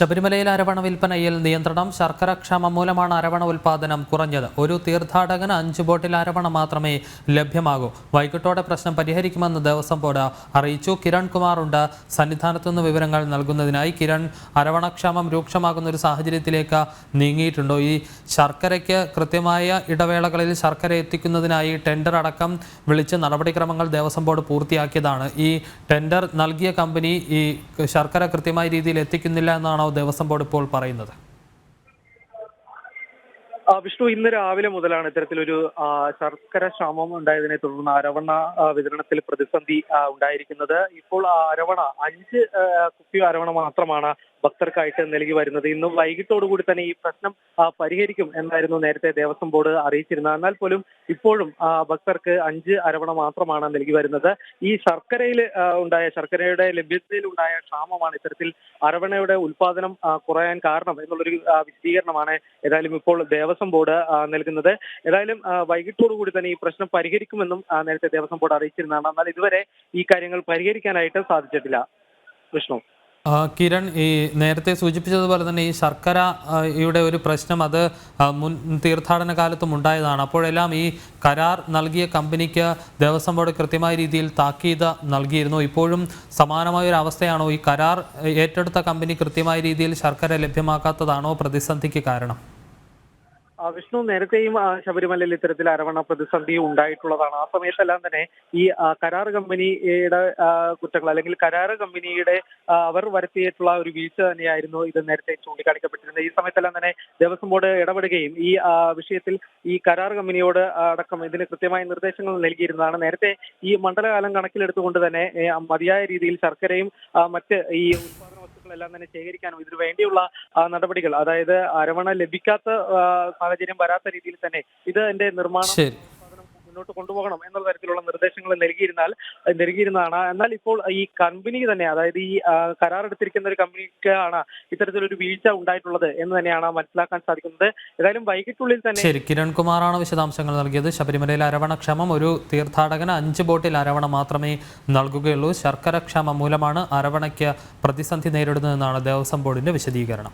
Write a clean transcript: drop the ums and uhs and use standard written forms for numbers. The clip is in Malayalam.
ശബരിമലയിൽ അരവണ വിൽപ്പനയിൽ നിയന്ത്രണം. ശർക്കര ക്ഷാമം മൂലമാണ് അരവണ ഉൽപ്പാദനം കുറഞ്ഞത്. ഒരു തീർത്ഥാടകന് 5 ബോട്ടിൽ അരവണ മാത്രമേ ലഭ്യമാകൂ. വൈകിട്ടോടെ പ്രശ്നം പരിഹരിക്കുമെന്ന് ദേവസ്വം ബോർഡ് അറിയിച്ചു. കിരൺ കുമാർ ഉണ്ട് സന്നിധാനത്തുനിന്ന് വിവരങ്ങൾ നൽകുന്നതിനായി. കിരൺ, അരവണക്ഷാമം രൂക്ഷമാകുന്ന ഒരു സാഹചര്യത്തിലേക്ക് നീങ്ങിയിട്ടുണ്ടോ? ഈ ശർക്കരയ്ക്ക് കൃത്യമായ ഇടവേളകളിൽ ശർക്കര എത്തിക്കുന്നതിനായി ടെൻഡർ അടക്കം വിളിച്ച് നടപടിക്രമങ്ങൾ ദേവസ്വം ബോർഡ് പൂർത്തിയാക്കിയതാണ്. ഈ ടെൻഡർ നൽകിയ കമ്പനി ഈ ശർക്കര കൃത്യമായ രീതിയിൽ എത്തിക്കുന്നില്ല എന്നാണോ ദേവസ്വം ബോർഡ് ഇപ്പോൾ പറയുന്നത്? വിഷ്ണു, ഇന്ന് രാവിലെ മുതലാണ് ഇത്തരത്തിലൊരു ശർക്കര ക്ഷാമം ഉണ്ടായതിനെ തുടർന്ന് അരവണ വിതരണത്തിൽ പ്രതിസന്ധി ഉണ്ടായിരിക്കുന്നത്. ഇപ്പോൾ അരവണ 5 കുപ്പി അരവണ മാത്രമാണ് ഭക്തർക്കായിട്ട് നൽകി വരുന്നത്. ഇന്ന് വൈകിട്ടോടുകൂടി തന്നെ ഈ പ്രശ്നം പരിഹരിക്കും എന്നായിരുന്നു നേരത്തെ ദേവസ്വം ബോർഡ് അറിയിച്ചിരുന്നത്. എന്നാൽ പോലും ഇപ്പോഴും ഭക്തർക്ക് 5 അരവണ മാത്രമാണ് നൽകി വരുന്നത്. ഈ ശർക്കരയുടെ ലഭ്യതയിൽ ഉണ്ടായ ക്ഷാമമാണ് ഇത്തരത്തിൽ അരവണയുടെ ഉൽപാദനം കുറയാൻ കാരണം എന്നുള്ളൊരു വിശദീകരണമാണ് ഏതായാലും ഇപ്പോൾ ദേവസ്വം ബോർഡ് നൽകുന്നത്. ഏതായാലും വൈകിട്ടോടുകൂടി തന്നെ ഈ പ്രശ്നം പരിഹരിക്കുമെന്നും നേരത്തെ ദേവസ്വം ബോർഡ് അറിയിച്ചിരുന്നതാണ്. എന്നാൽ ഇതുവരെ ഈ കാര്യങ്ങൾ പരിഹരിക്കാനായിട്ട് സാധിച്ചിട്ടില്ല. വിഷ്ണു, കിരൺ, ഈ നേരത്തെ സൂചിപ്പിച്ചതുപോലെ തന്നെ ഈ ശർക്കരയുടെ ഒരു പ്രശ്നം അത് മുൻ തീർത്ഥാടന കാലത്തും ഉണ്ടായതാണ്. അപ്പോഴെല്ലാം ഈ കരാർ നൽകിയ കമ്പനിക്ക് ദേവസ്വം ബോർഡ് കൃത്യമായ രീതിയിൽ താക്കീത് നൽകിയിരുന്നു. ഇപ്പോഴും സമാനമായ ഒരു അവസ്ഥയാണോ? ഈ കരാർ ഏറ്റെടുത്ത കമ്പനി കൃത്യമായ രീതിയിൽ ശർക്കര ലഭ്യമാക്കാത്തതാണോ പ്രതിസന്ധിക്ക് കാരണം? വിഷ്ണു, നേരത്തെയും ശബരിമലയിൽ ഇത്തരത്തിൽ അരവണ പ്രതിസന്ധി ഉണ്ടായിട്ടുള്ളതാണ്. ആ സമയത്തെല്ലാം തന്നെ ഈ കരാർ കമ്പനിയുടെ കുറ്റങ്ങൾ അല്ലെങ്കിൽ കരാർ കമ്പനിയുടെ അവർ വരുത്തിയിട്ടുള്ള ഒരു വീഴ്ച തന്നെയായിരുന്നു ഇത് നേരത്തെ ചൂണ്ടിക്കാണിക്കപ്പെട്ടിരുന്നത്. ഈ സമയത്തെല്ലാം തന്നെ ദേവസ്വം ബോർഡ് ഇടപെടുകയും ഈ വിഷയത്തിൽ ഈ കരാർ കമ്പനിയോട് അടക്കം ഇതിന് കൃത്യമായ നിർദ്ദേശങ്ങൾ നൽകിയിരുന്നതാണ്. നേരത്തെ ഈ മണ്ഡലകാലം കണക്കിലെടുത്തുകൊണ്ട് തന്നെ മതിയായ രീതിയിൽ ശർക്കരയും മറ്റ് ഈ ഉത്പാദന വസ്തുക്കളെല്ലാം തന്നെ ശേഖരിക്കാനും ഇതിനു വേണ്ടിയുള്ള നടപടികൾ, അതായത് അരവണ ലഭിക്കാത്ത സാഹചര്യം വരാത്ത രീതിയിൽ തന്നെ ഇതിന്റെ നിർമ്മാണം മുന്നോട്ട് കൊണ്ടുപോകണം എന്നുള്ള തരത്തിലുള്ള നിർദ്ദേശങ്ങൾ നൽകിയിരുന്നതാണ്. എന്നാൽ ഇപ്പോൾ ഈ കമ്പനി തന്നെ, അതായത് ഈ കരാർ എടുത്തിരിക്കുന്ന ഒരു കമ്പനിക്കാണ് ഇത്തരത്തിലൊരു വീഴ്ച ഉണ്ടായിട്ടുള്ളത് എന്ന് തന്നെയാണ് മനസ്സിലാക്കാൻ സാധിക്കുന്നത്. ഏതായാലും വൈകിട്ടുള്ളിൽ തന്നെ. ശരി, കിരൺ കുമാറാണ് വിശദാംശങ്ങൾ നൽകിയത്. ശബരിമലയിൽ അരവണക്ഷാമം. ഒരു തീർത്ഥാടകന് 5 ബോട്ടിൽ അരവണ മാത്രമേ നൽകുകയുള്ളൂ. ശർക്കര ക്ഷാമം മൂലമാണ് അരവണയ്ക്ക് പ്രതിസന്ധി നേരിടുന്നതെന്നാണ് ദേവസ്വം ബോർഡിന്റെ വിശദീകരണം.